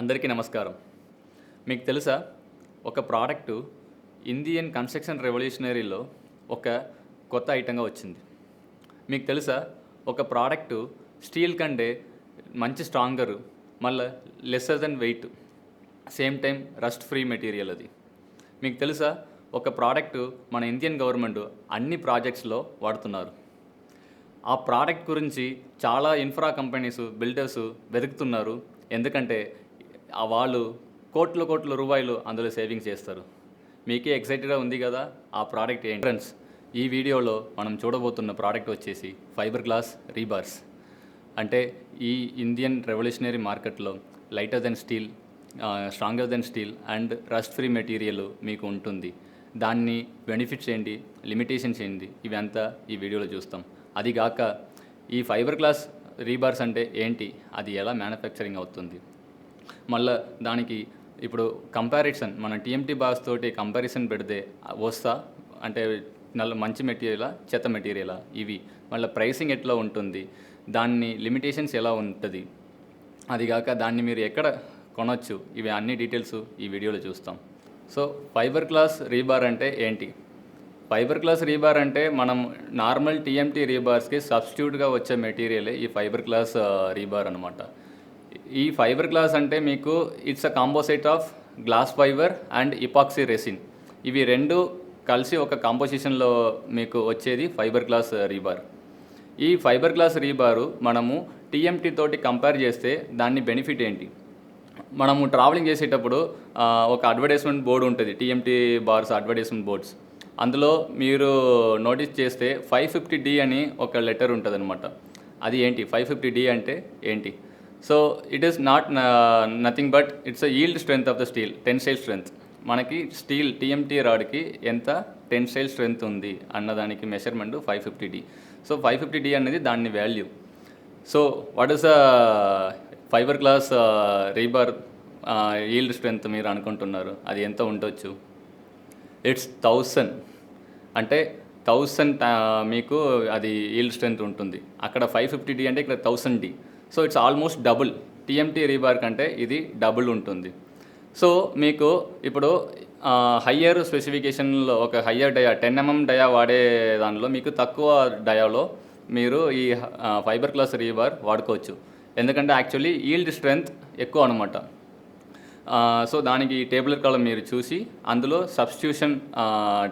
అందరికీ నమస్కారం. మీకు తెలుసా, ఒక ప్రోడక్టు ఇండియన్ కన్స్ట్రక్షన్ రెవల్యూషనరీలో ఒక కొత్త ఐటెంగా వచ్చింది. మీకు తెలుసా, ఒక ప్రోడక్టు స్టీల్ కంటే మంచి స్ట్రాంగరు, మళ్ళీ lesser than weight, same time rust free material అది. మీకు తెలుసా, ఒక ప్రోడక్టు మన ఇండియన్ గవర్నమెంట్ అన్ని ప్రాజెక్ట్స్లో వాడుతున్నారు. ఆ ప్రోడక్ట్ గురించి చాలా ఇన్ఫ్రా కంపెనీస్, బిల్డర్స్ వెతుకుతున్నారు. ఎందుకంటే వాళ్ళు కోట్ల రూపాయలు అందులో సేవింగ్స్ చేస్తారు. మీకే ఎక్సైటెడ్గా ఉంది కదా ఆ ప్రోడక్ట్ ఏంటి? ఫ్రెండ్స్, ఈ వీడియోలో మనం చూడబోతున్న ప్రోడక్ట్ వచ్చేసి ఫైబర్ గ్లాస్ రీబార్స్. అంటే ఈ ఇండియన్ రెవల్యూషనరీ మార్కెట్లో lighter than steel, stronger than steel and rust free material మీకు ఉంటుంది. దాన్ని బెనిఫిట్స్ ఏంటి, లిమిటేషన్స్ ఏంటి, ఇవంతా ఈ వీడియోలో చూస్తాం. అదిగాక ఈ ఫైబర్ గ్లాస్ రీబార్స్ అంటే ఏంటి, అది ఎలా మ్యానుఫ్యాక్చరింగ్ అవుతుంది, మళ్ళీ దానికి ఇప్పుడు కంపారిజన్ మన టీఎంటీ బార్స్ తోటి కంపారిజన్ పెడితే వస్తా అంటే మంచి మెటీరియలా, చెత్త మెటీరియలా, ఇవి మళ్ళీ ప్రైసింగ్ ఎట్లా ఉంటుంది, దాన్ని లిమిటేషన్స్ ఎలా ఉంటుంది, అదిగాక దాన్ని మీరు ఎక్కడ కొనవచ్చు, ఇవి అన్ని డీటెయిల్స్ ఈ వీడియోలో చూస్తాం. సో ఫైబర్ గ్లాస్ రీబార్ అంటే ఏంటి? ఫైబర్ గ్లాస్ రీబార్ అంటే మనం నార్మల్ టీఎంటీ రీబార్స్కి సబ్స్టిట్యూట్గా వచ్చే మెటీరియలే ఈ ఫైబర్ గ్లాస్ రీబార్ అనమాట. ఈ ఫైబర్ గ్లాస్ అంటే మీకు it's a composite of glass fibre and epoxy resin. ఇవి రెండు కలిసి ఒక కాంపోజిషన్లో మీకు వచ్చేది ఫైబర్ గ్లాస్ రీబార్. ఈ ఫైబర్ గ్లాస్ రీబారు మనము టీఎంటీ తోటి కంపేర్ చేస్తే దాని బెనిఫిట్ ఏంటి? మనము ట్రావెలింగ్ చేసేటప్పుడు ఒక అడ్వర్టైజ్మెంట్ బోర్డు ఉంటుంది, టీఎంటీ బార్స్ అడ్వర్టైజ్మెంట్ బోర్డ్స్. అందులో మీరు నోటీస్ చేస్తే 550D అని ఒక లెటర్ ఉంటుంది అనమాట. అది ఏంటి 550D అంటే ఏంటి? So it is not nothing but it's a yield strength of the steel, tensile strength. మనకి స్టీల్ టీఎంటీ రాడ్కి ఎంత టెన్సైల్ స్ట్రెంత్ ఉంది అన్నదానికి మెజర్మెంట్ 550D. సో 550D అనేది దాని value. So what is the fibre glass rebar yield strength మీరు అనుకుంటున్నారు, అది ఎంత ఉండొచ్చు? ఇట్స్ 1000. అంటే 1000 మీకు అది ఈల్డ్ స్ట్రెంత్ ఉంటుంది. అక్కడ 550D అంటే ఇక్కడ 1000D. So it's almost double. TMT rebar కంటే ఇది డబుల్ ఉంటుంది. సో మీకు ఇప్పుడు హయ్యర్ స్పెసిఫికేషన్లో ఒక హయ్యర్ డయా 10mm డయా వాడే దానిలో మీకు తక్కువ డయాలో మీరు ఈ ఫైబర్ గ్లాస్ రీబార్ వాడుకోవచ్చు. ఎందుకంటే యాక్చువల్లీ ఈల్డ్ స్ట్రెంత్ ఎక్కువ అనమాట. సో దానికి టేబుల్ కాలం మీరు చూసి అందులో సబ్స్టిట్యూషన్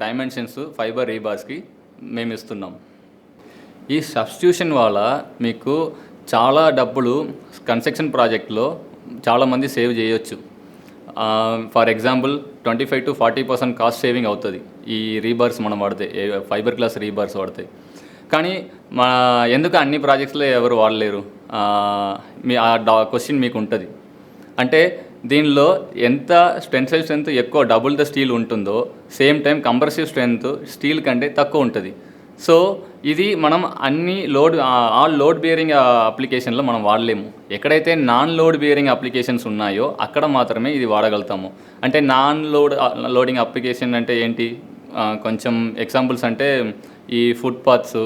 డైమెన్షన్స్ ఫైబర్ రీబార్స్కి మేము ఇస్తున్నాం. ఈ సబ్స్టిట్యూషన్ వల్ల మీకు చాలా డబ్బులు కన్స్ట్రక్షన్ ప్రాజెక్ట్లో చాలామంది సేవ్ చేయొచ్చు. For example 25 to 40% cost saving అవుతుంది ఈ రీబార్స్ మనం వాడితే, ఫైబర్ గ్లాస్ రీబార్స్ వాడితే. కానీ ఎందుకు అన్ని ప్రాజెక్ట్స్లో ఎవరు వాడలేరు? మీ క్వశ్చన్ మీకు ఉంటుంది. అంటే దీనిలో ఎంత టెన్సైల్ స్ట్రెంత్ ఎక్కువ డబుల్ ద స్టీల్ ఉంటుందో same time compressive strength steel కంటే తక్కువ ఉంటుంది. సో ఇది మనం అన్ని ఆల్ లోడ్ బేరింగ్ అప్లికేషన్లో మనం వాడలేము. ఎక్కడైతే నాన్ లోడ్ బేరింగ్ అప్లికేషన్స్ ఉన్నాయో అక్కడ మాత్రమే ఇది వాడగలుగుతాము. అంటే నాన్ లోడింగ్ అప్లికేషన్ అంటే ఏంటి? కొంచెం ఎగ్జాంపుల్స్ అంటే ఈ ఫుట్పాత్స్,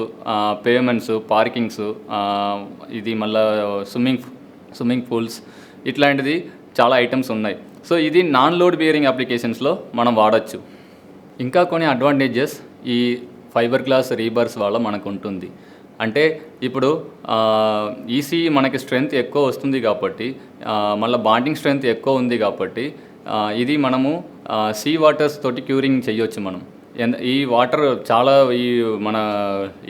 పేమెంట్స్, పార్కింగ్స్, ఇది మళ్ళీ స్విమ్మింగ్ పూల్స్, ఇట్లాంటిది చాలా ఐటమ్స్ ఉన్నాయి. సో ఇది నాన్ లోడ్ బేరింగ్ అప్లికేషన్స్లో మనం వాడచ్చు. ఇంకా కొన్ని అడ్వాంటేజెస్ ఈ ఫైబర్ గ్లాస్ రీబార్స్ వల్ల మనకు ఉంటుంది. అంటే ఇప్పుడు ఈసీ మనకి స్ట్రెంత్ ఎక్కువ వస్తుంది కాబట్టి, మళ్ళీ బాండింగ్ స్ట్రెంత్ ఎక్కువ ఉంది కాబట్టి ఇది మనము సీ వాటర్స్ తోటి క్యూరింగ్ చేయొచ్చు మనం. ఈ వాటర్ చాలా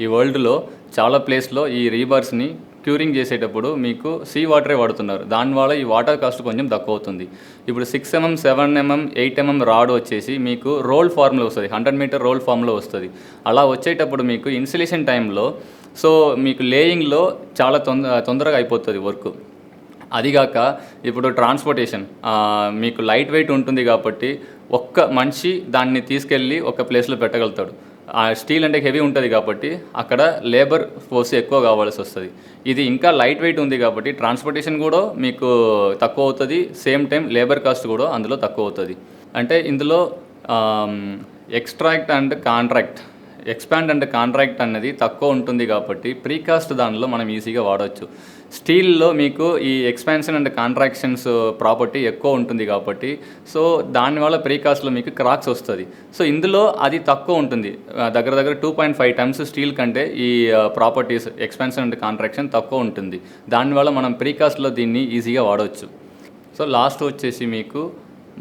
ఈ వరల్డ్లో చాలా ప్లేస్లో ఈ రీబార్స్ని క్యూరింగ్ చేసేటప్పుడు మీకు సీ వాటరే వాడుతున్నారు. దానివల్ల ఈ వాటర్ కాస్ట్ కొంచెం తక్కువ అవుతుంది. ఇప్పుడు 6mm, 7mm, 8mm రాడ్ వచ్చేసి మీకు రోల్ ఫార్మ్లో వస్తుంది, 100 మీటర్ రోల్ ఫార్మ్లో వస్తుంది. అలా వచ్చేటప్పుడు మీకు ఇన్సులేషన్ టైంలో సో మీకు లేయింగ్లో చాలా తొందరగా అయిపోతుంది వర్క్. అదిగాక ఇప్పుడు ట్రాన్స్పోర్టేషన్ మీకు లైట్ వెయిట్ ఉంటుంది కాబట్టి ఒక్క మనిషి దాన్ని తీసుకెళ్ళి ఒక ప్లేస్లో పెట్టగలుగుతాడు. స్టీల్ అంటే హెవీ ఉంటుంది కాబట్టి అక్కడ లేబర్ ఫోర్స్ ఎక్కువ కావాల్సి వస్తుంది. ఇది ఇంకా లైట్ వెయిట్ ఉంది కాబట్టి ట్రాన్స్పోర్టేషన్ కూడా మీకు తక్కువ అవుతుంది, సేమ్ టైం లేబర్ కాస్ట్ కూడా అందులో తక్కువ అవుతుంది. అంటే ఇందులో ఎక్స్పాండ్ అండ్ కాంట్రాక్ట్ అనేది తక్కువ ఉంటుంది కాబట్టి ప్రీకాస్ట్ దానిలో మనం ఈజీగా వాడవచ్చు. స్టీల్లో మీకు ఈ ఎక్స్పాన్షన్ అండ్ కాంట్రాక్షన్స్ ప్రాపర్టీ ఎక్కువ ఉంటుంది కాబట్టి సో దానివల్ల ప్రీకాస్ట్లో మీకు క్రాక్స్ వస్తుంది. సో ఇందులో అది తక్కువ ఉంటుంది, దగ్గర దగ్గర 2.5 టైమ్స్ స్టీల్ కంటే ఈ ప్రాపర్టీస్ ఎక్స్పాన్షన్ అండ్ కాంట్రాక్షన్ తక్కువ ఉంటుంది. దానివల్ల మనం ప్రీకాస్ట్లో దీన్ని ఈజీగా వాడవచ్చు. సో లాస్ట్ వచ్చేసి మీకు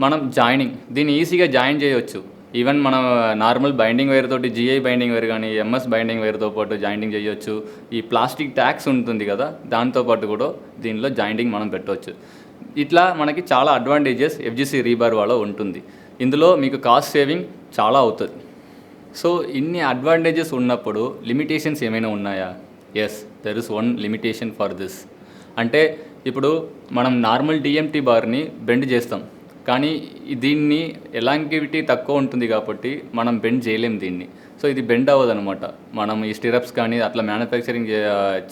మనం జాయినింగ్, దీన్ని ఈజీగా జాయిన్ చేయవచ్చు. ఈవెన్ మనం నార్మల్ బైండింగ్ వైర్ తోటి జిఐ బైండింగ్ వైర్ కానీ ఎంఎస్ బైండింగ్ వైర్తో పాటు జాయింటింగ్ చేయొచ్చు. ఈ ప్లాస్టిక్ ట్యాక్స్ ఉంటుంది కదా, దాంతోపాటు కూడా దీనిలో జాయింటింగ్ మనం పెట్టవచ్చు. ఇట్లా మనకి చాలా అడ్వాంటేజెస్ ఎఫ్జిసి రీబార్ వల్ల ఉంటుంది. ఇందులో మీకు కాస్ట్ సేవింగ్ చాలా అవుతుంది. సో ఇన్ని అడ్వాంటేజెస్ ఉన్నప్పుడు లిమిటేషన్స్ ఏమైనా ఉన్నాయా? Yes, there is one limitation for this. అంటే ఇప్పుడు మనం నార్మల్ డిఎంటీ బార్ని బెండ్ చేస్తాం, కానీ దీన్ని ఎలాంటివిటీ తక్కువ ఉంటుంది కాబట్టి మనం బెండ్ చేయలేం దీన్ని. సో ఇది బెండ్ అవ్వదనమాట. మనం ఈ స్టిరప్స్ కానీ అట్లా మ్యానుఫ్యాక్చరింగ్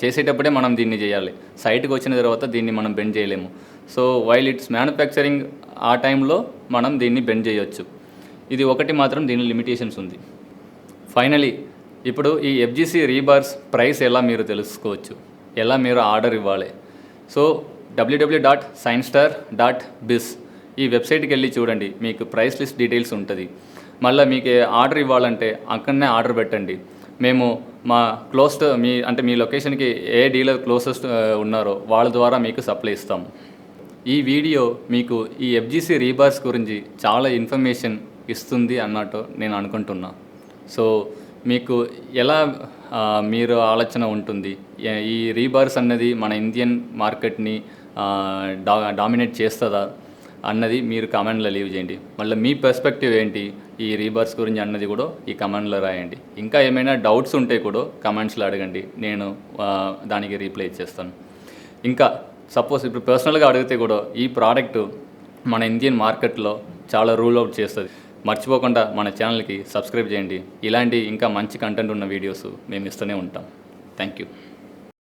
చేసేటప్పుడే మనం దీన్ని చేయాలి. సైట్కి వచ్చిన తర్వాత దీన్ని మనం బెండ్ చేయలేము. సో వైల్ ఇట్స్ మ్యానుఫ్యాక్చరింగ్ ఆ టైంలో మనం దీన్ని బెండ్ చేయొచ్చు. ఇది ఒకటి మాత్రం దీని లిమిటేషన్స్ ఉంది. ఫైనలీ ఇప్పుడు ఈ ఎఫ్జిసి రీబార్స్ ప్రైస్ ఎలా మీరు తెలుసుకోవచ్చు, ఎలా మీరు ఆర్డర్ ఇవ్వాలి. సో www.scienstar.biz ఈ వెబ్సైట్కి వెళ్ళి చూడండి, మీకు ప్రైస్ లిస్ట్ డీటెయిల్స్ ఉంటుంది. మళ్ళీ మీకు ఆర్డర్ ఇవ్వాలంటే అక్కడనే ఆర్డర్ పెట్టండి. మేము మా మీ లొకేషన్కి ఏ డీలర్ క్లోజెస్ట్ ఉన్నారో వాళ్ళ ద్వారా మీకు సప్లై ఇస్తాము. ఈ వీడియో మీకు ఈ ఎఫ్జిసి రీబార్స్ గురించి చాలా ఇన్ఫర్మేషన్ ఇస్తుంది అన్నట్టు నేను అనుకుంటున్నా. సో మీకు ఎలా మీరు ఆలోచన ఉంటుంది, ఈ రీబార్స్ అన్నది మన ఇండియన్ మార్కెట్ని డామినేట్ చేస్తుందా అన్నది మీరు కామెంట్లో లీవ్ చేయండి. మళ్ళీ మీ పర్స్పెక్టివ్ ఏంటి ఈ రీబార్స్ గురించి అన్నది కూడా ఈ కామెంట్లో రాయండి. ఇంకా ఏమైనా డౌట్స్ ఉంటే కూడా కామెంట్స్లో అడగండి, నేను దానికి రీప్లై ఇచ్చేస్తాను. ఇంకా సపోజ్ ఇప్పుడు పర్సనల్గా అడిగితే కూడా ఈ ప్రోడక్ట్ మన ఇండియన్ మార్కెట్లో చాలా రూల్ అవుట్ చేస్తుంది. మర్చిపోకుండా మన ఛానల్కి సబ్స్క్రైబ్ చేయండి. ఇలాంటి ఇంకా మంచి కంటెంట్ ఉన్న వీడియోస్ మేము ఇస్తూనే ఉంటాం. Thank you.